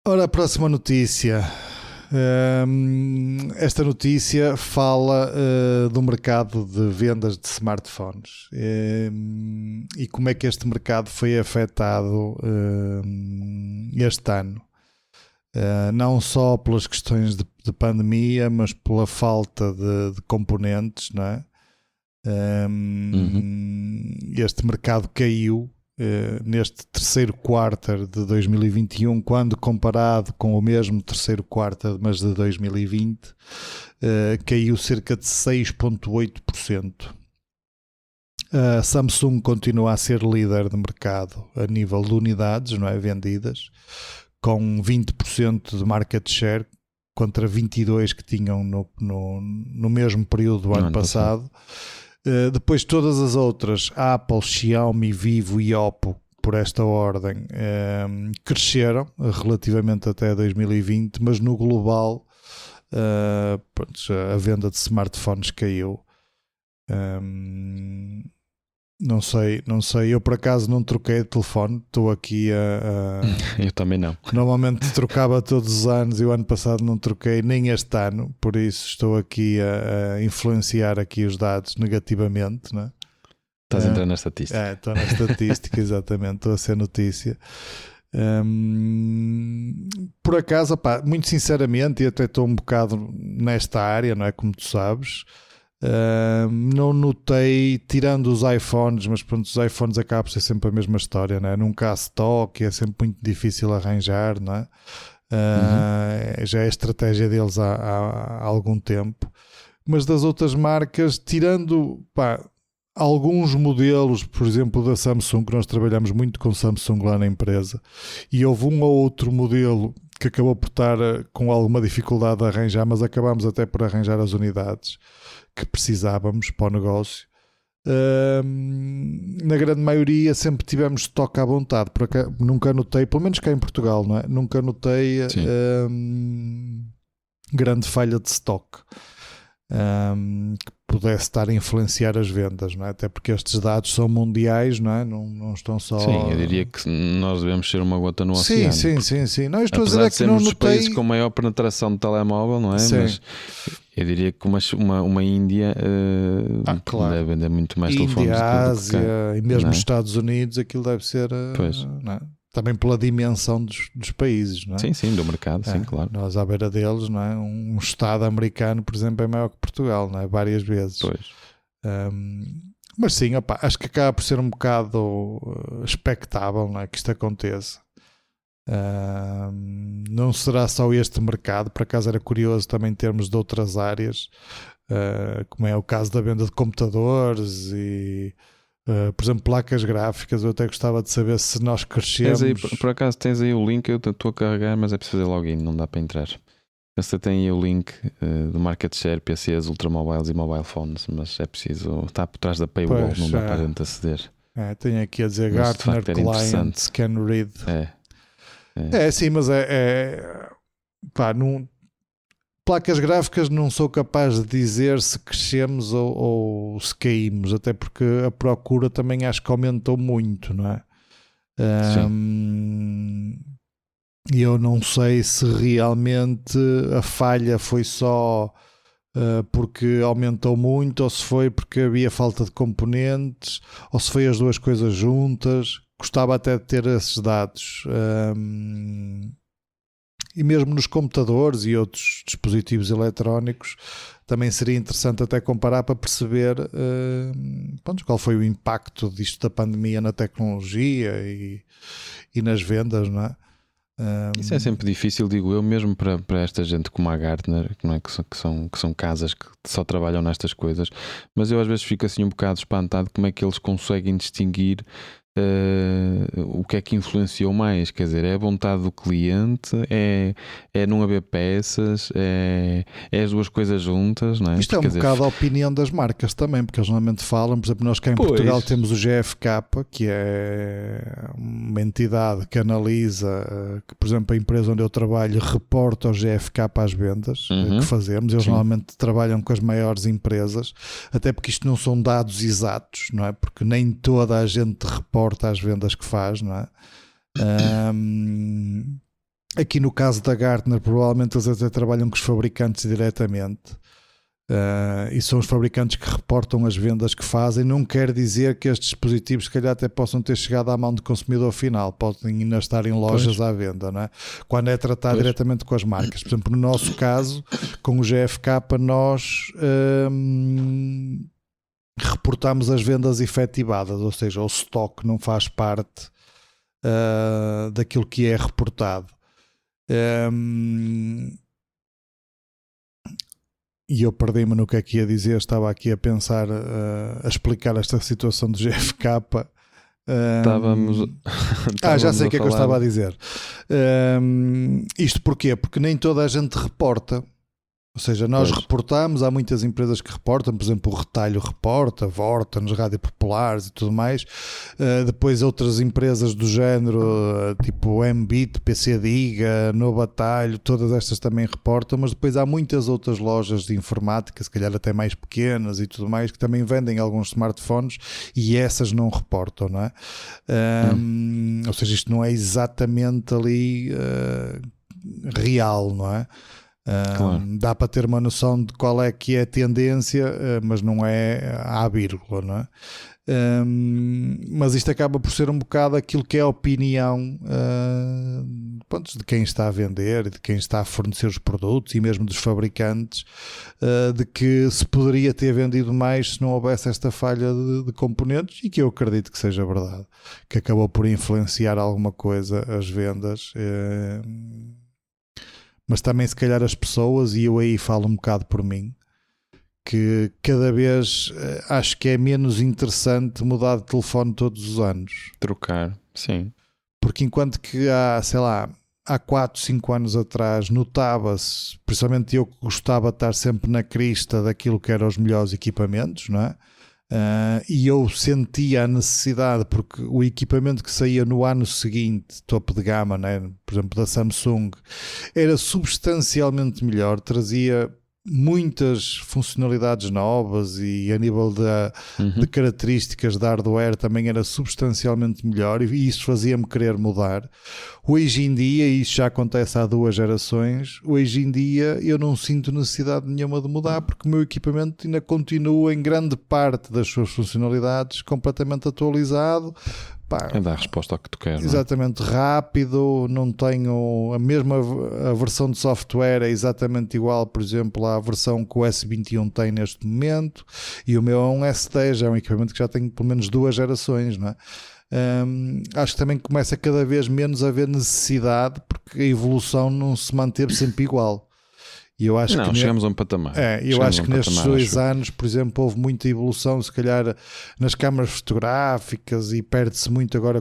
Ora, a próxima notícia. Esta notícia fala do mercado de vendas de smartphones e como é que este mercado foi afetado este ano. Não só pelas questões de pandemia, mas pela falta de componentes, não é? Este mercado caiu neste terceiro quarto de 2021, quando comparado com o mesmo terceiro quarto, mas de 2020, caiu cerca de 6,8%. A Samsung continua a ser líder de mercado a nível de unidades, não é, vendidas, com 20% de market share contra 22% que tinham no mesmo período do ano passado. Depois todas as outras, Apple, Xiaomi, Vivo e Oppo, por esta ordem, cresceram relativamente até 2020, mas no global a venda de smartphones caiu. Não sei, eu por acaso não troquei de telefone, estou aqui Eu também não. Normalmente trocava todos os anos e o ano passado não troquei, nem este ano, por isso estou aqui a influenciar aqui os dados negativamente, não é? Estás a entrar na estatística. Estou na estatística, exatamente, estou a ser notícia. Por acaso, muito sinceramente, e até estou um bocado nesta área, não é, como tu sabes, não notei, tirando os iPhones, mas pronto, os iPhones acabam por ser sempre a mesma história, não é? Nunca há stock, é sempre muito difícil arranjar, não é? Já é a estratégia deles há algum tempo, mas das outras marcas, tirando alguns modelos, por exemplo da Samsung, que nós trabalhamos muito com Samsung lá na empresa, e houve um ou outro modelo que acabou por estar com alguma dificuldade a arranjar, mas acabámos até por arranjar as unidades que precisávamos para o negócio. Na grande maioria sempre tivemos estoque à vontade, porque nunca notei, pelo menos cá em Portugal, não é? Nunca notei grande falha de estoque que pudesse estar a influenciar as vendas, não é? Até porque estes dados são mundiais, não é? Não estão só... Sim, eu diria que nós devemos ser uma gota no oceano. Sim. Não, estou apesar a dizer de que não sermos os notei... países com maior penetração de telemóvel, não é? Sim. Mas eu diria que uma Índia claro. deve vender muito mais Índia, telefones Ásia e mesmo é? os Estados Unidos, aquilo deve ser... não é? Também pela dimensão dos países, não é? Sim, do mercado, sim, claro. Nós à beira deles, não é? Um Estado americano, por exemplo, é maior que Portugal, não é? Várias vezes. Pois. Mas sim, acho que acaba por ser um bocado expectável, não é? Que isto aconteça. Não será só este mercado, por acaso era curioso também termos de outras áreas, como é o caso da venda de computadores e... por exemplo, placas gráficas. Eu até gostava de saber se nós crescemos. Por acaso tens aí o link, eu estou a carregar, mas é preciso fazer login, não dá para entrar. Você tem aí o link do market share, PCs, ultramobiles e mobile phones, mas é preciso, está por trás da paywall, não dá para a gente aceder. Tenho aqui a dizer mas, Gartner Client Scan Read. Sim, mas placas gráficas não sou capaz de dizer se crescemos ou se caímos, até porque a procura também acho que aumentou muito, não é? E eu não sei se realmente a falha foi só porque aumentou muito, ou se foi porque havia falta de componentes, ou se foi as duas coisas juntas. Gostava até de ter esses dados. E mesmo nos computadores e outros dispositivos eletrónicos também seria interessante até comparar para perceber qual foi o impacto disto da pandemia na tecnologia e nas vendas, não é? Isso é sempre difícil, digo eu, mesmo para esta gente como a Gartner, não é? que são casas que só trabalham nestas coisas, mas eu às vezes fico assim um bocado espantado como é que eles conseguem distinguir o que é que influenciou mais. Quer dizer, é a vontade do cliente, é não haver peças, é as duas coisas juntas, não é? Isto é um bocado a opinião das marcas também, porque eles normalmente falam, por exemplo, nós cá em Portugal temos o GfK, que é uma entidade que analisa, que por exemplo a empresa onde eu trabalho reporta ao GfK as vendas que fazemos. Eles normalmente trabalham com as maiores empresas, até porque isto não são dados exatos, não é? Porque nem toda a gente reporta as vendas que faz, não é? Aqui no caso da Gartner, provavelmente eles até trabalham com os fabricantes diretamente. E são os fabricantes que reportam as vendas que fazem. Não quer dizer que estes dispositivos se calhar até possam ter chegado à mão do consumidor final, podem ainda estar em lojas à venda, não é? Quando é tratado diretamente com as marcas. Por exemplo, no nosso caso, com o GFK, nós reportamos as vendas efetivadas, ou seja, o stock não faz parte daquilo que é reportado. E eu perdi-me no que é que ia dizer, estava aqui a pensar, a explicar esta situação do GFK. Estávamos já sei o que é que eu estava a dizer. Isto porquê? Porque nem toda a gente reporta. Ou seja, nós reportamos, há muitas empresas que reportam, por exemplo, o Retalho reporta, Vorta-nos, Rádio Populares e tudo mais. Depois outras empresas do género, tipo Mbit, PC Diga, Novo Atalho, todas estas também reportam, mas depois há muitas outras lojas de informática, se calhar até mais pequenas e tudo mais, que também vendem alguns smartphones e essas não reportam, não é? Ou seja, isto não é exatamente ali real, não é? Claro. Dá para ter uma noção de qual é que é a tendência, mas não é à vírgula, não é? Mas isto acaba por ser um bocado aquilo que é a opinião de quem está a vender, de quem está a fornecer os produtos e mesmo dos fabricantes, de que se poderia ter vendido mais se não houvesse esta falha de componentes, e que eu acredito que seja verdade, que acabou por influenciar alguma coisa as vendas. Mas também se calhar as pessoas, e eu aí falo um bocado por mim, que cada vez acho que é menos interessante mudar de telefone todos os anos. Trocar, sim. Porque enquanto que há 4, 5 anos atrás notava-se, principalmente eu que gostava de estar sempre na crista daquilo que eram os melhores equipamentos, não é? E eu sentia a necessidade, porque o equipamento que saía no ano seguinte, topo de gama, né, por exemplo da Samsung, era substancialmente melhor, trazia muitas funcionalidades novas e a nível de características de hardware também era substancialmente melhor, e isso fazia-me querer mudar. Hoje em dia, e isso já acontece há 2 gerações, hoje em dia eu não sinto necessidade nenhuma de mudar, porque o meu equipamento ainda continua em grande parte das suas funcionalidades completamente atualizado. É dar resposta ao que tu queres. Exatamente, rápido, não tenho a versão de software é exatamente igual, por exemplo, à versão que o S21 tem neste momento, e o meu é um S10, é um equipamento que já tem pelo menos 2 gerações, não é? Acho que também começa cada vez menos a haver necessidade, porque a evolução não se manteve sempre igual. E eu acho que chegamos a um patamar. Eu acho que nestes 2 anos, por exemplo, houve muita evolução, se calhar nas câmaras fotográficas, e perde-se muito agora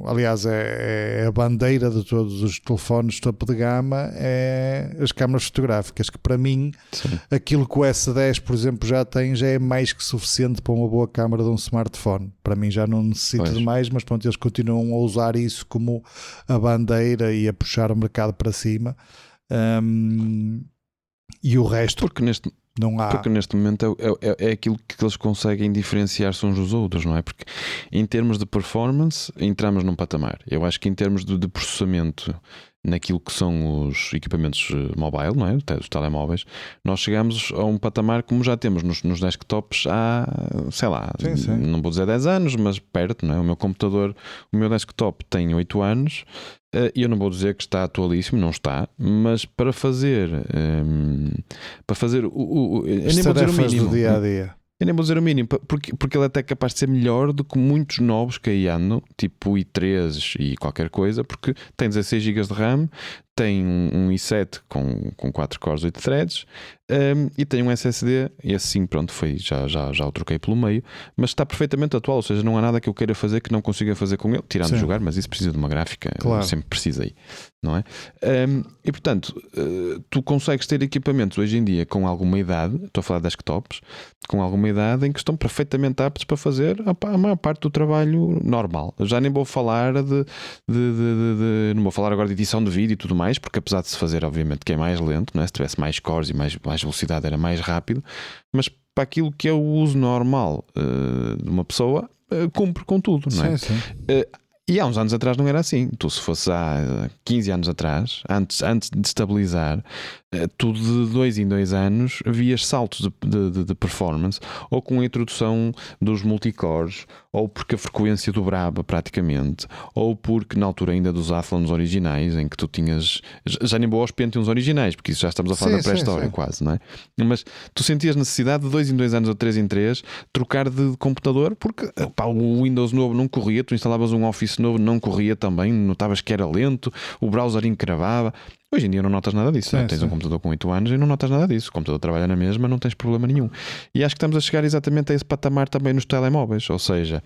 aliás, é a bandeira de todos os telefones topo de gama, é as câmaras fotográficas, que para mim, sim, aquilo que o S10, por exemplo, já tem, já é mais que suficiente para uma boa câmara de um smartphone. Para mim já não necessito de mais, mas pronto, eles continuam a usar isso como a bandeira e a puxar o mercado para cima. E o resto, porque neste momento é aquilo que eles conseguem diferenciar-se uns dos outros, não é? Porque em termos de performance entramos num patamar. Eu acho que em termos de processamento naquilo que são os equipamentos mobile, não é? Os telemóveis, nós chegamos a um patamar como já temos nos desktops há, sei lá, sim. Não vou dizer 10 anos, mas perto, não é? O meu desktop tem 8 anos, e eu não vou dizer que está atualíssimo, não está, mas para fazer eu nem vou dizer o mínimo. Do dia a dia. Eu nem vou dizer o mínimo, porque ele é até capaz de ser melhor do que muitos novos que aí andam, tipo o i3 e qualquer coisa, porque tem 16 GB de RAM, tem um i7 com 4 cores, 8 threads, e tem um SSD, e assim pronto, já o troquei pelo meio, mas está perfeitamente atual, ou seja, não há nada que eu queira fazer que não consiga fazer com ele, tirando de jogar, mas isso precisa de uma gráfica, claro. Sempre precisei, não é? E portanto, tu consegues ter equipamentos hoje em dia com alguma idade, estou a falar de desktops, com alguma idade em que estão perfeitamente aptos para fazer a maior parte do trabalho normal. Eu já nem vou falar não vou falar agora de edição de vídeo e tudo mais, porque apesar de se fazer, obviamente, que é mais lento, não é? Se tivesse mais cores e mais velocidade era mais rápido, mas para aquilo que é o uso normal de uma pessoa, cumpre com tudo, não é? Sim. E há uns anos atrás não era assim. Tu, se fosse há 15 anos atrás, antes de estabilizar, tu de 2 em 2 anos vias saltos de performance, ou com a introdução dos multicores, ou porque a frequência dobrava praticamente, ou porque na altura ainda dos Athlons originais, em que tu tinhas, já nem vou aos Pentiums originais, porque isso já estamos a falar da pré-história quase, não é? Mas tu sentias necessidade de 2 em 2 anos ou 3 em 3 trocar de computador, porque o Windows novo não corria, tu instalavas um Office novo, não corria também, notavas que era lento, o browser encravava. Hoje em dia não notas nada disso, sim, né? Tens um computador com 8 anos e não notas nada disso. O computador trabalha na mesma, não tens problema nenhum. E acho que estamos a chegar exatamente a esse patamar também nos telemóveis. Ou seja,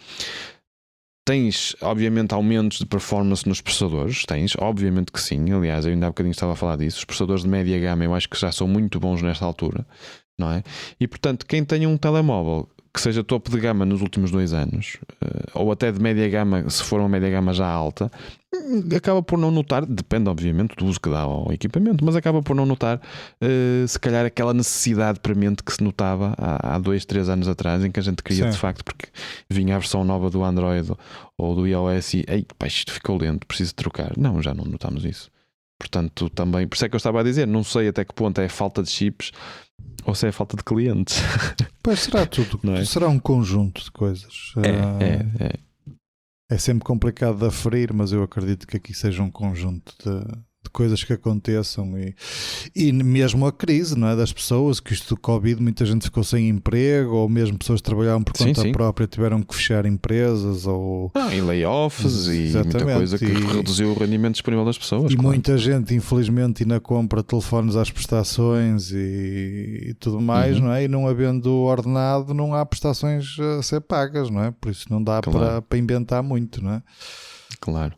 tens obviamente aumentos de performance nos processadores, tens, obviamente que sim. Aliás, eu ainda há bocadinho estava a falar disso. Os processadores de média gama eu acho que já são muito bons nesta altura, não é? E portanto, quem tem um telemóvel que seja topo de gama nos últimos 2 anos, ou até de média gama, se for uma média gama já alta, acaba por não notar, depende obviamente do uso que dá ao equipamento, mas acaba por não notar se calhar aquela necessidade premente que se notava há 2, 3 anos atrás, em que a gente queria de facto, porque vinha a versão nova do Android ou do iOS e ei, pá, isto ficou lento, preciso de trocar. Não, já não notamos isso. Portanto, também, por isso é que eu estava a dizer, não sei até que ponto é falta de chips ou se é falta de clientes. Pois será tudo, não é? Será um conjunto de coisas. É sempre complicado de aferir, mas eu acredito que aqui seja um conjunto de coisas que aconteçam e mesmo a crise, não é, das pessoas, que isto do Covid, muita gente ficou sem emprego, ou mesmo pessoas que trabalhavam por conta própria tiveram que fechar empresas, ou e layoffs e muita coisa que reduziu o rendimento disponível das pessoas. E muita gente, infelizmente, ainda compra telefones às prestações e tudo mais, não é? E não havendo ordenado, não há prestações a ser pagas, não é? Por isso não dá para inventar muito, não é? Claro.